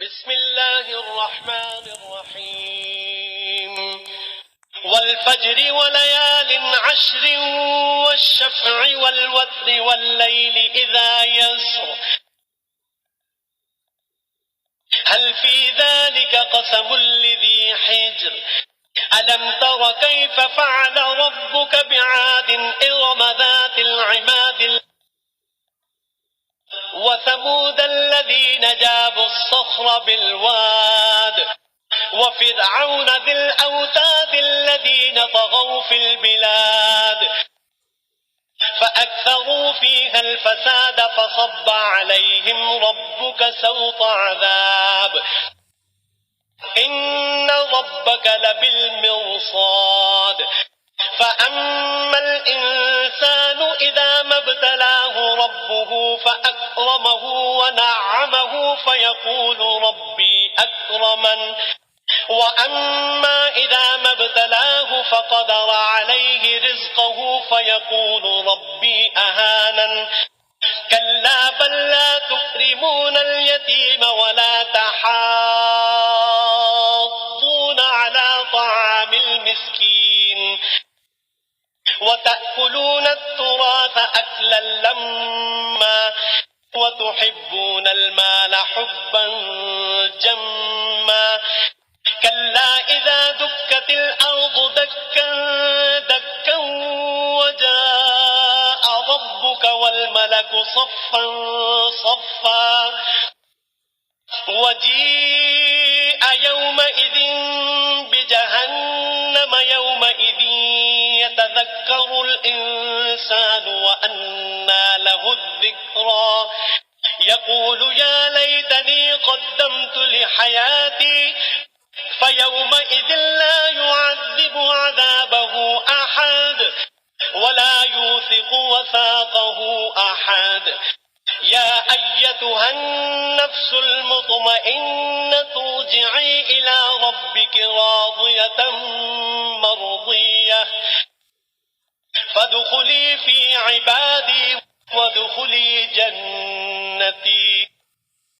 بسم الله الرحمن الرحيم والفجر وليال عشر والشفع والوتر والليل إذا يسر هل في ذلك قسم لذي حجر ألم تر كيف فعل ربك بعاد إرم ذات العماد وثمود الذين جابوا الصخر بالواد وفرعون ذي الأوتاد الذين طغوا في البلاد فأكثروا فيها الفساد فصب عليهم ربك سوط عذاب إن ربك لبالمرصاد فأما الإنسان إذا ما ابتلاه ربه فأكرمه ونعمه فيقول ربي أكرمن وأما إذا ما ابتلاه فقدر عليه رزقه فيقول ربي أهانن كلا بل لا تكرمون اليتيم ولا تحاضون على طعام المسكين وتأكلون التراث أكلا لما وتحبون المال حبا جما كلا إذا دكت الأرض دكا دكا وجاء ربك والملك صفا صفا وجيء يومئذ بجهنم يومئذ يتذكر الإنسان وأنى له الذكرى يقول يا ليتني قدمت لحياتي فيومئذ لا يعذب عذابه أحد ولا يوثق وثاقه أحد يا أيتها النفس المطمئنة ارجعي إلى ربك راضية مرضية فادخلي في عبادي وادخلي جنتي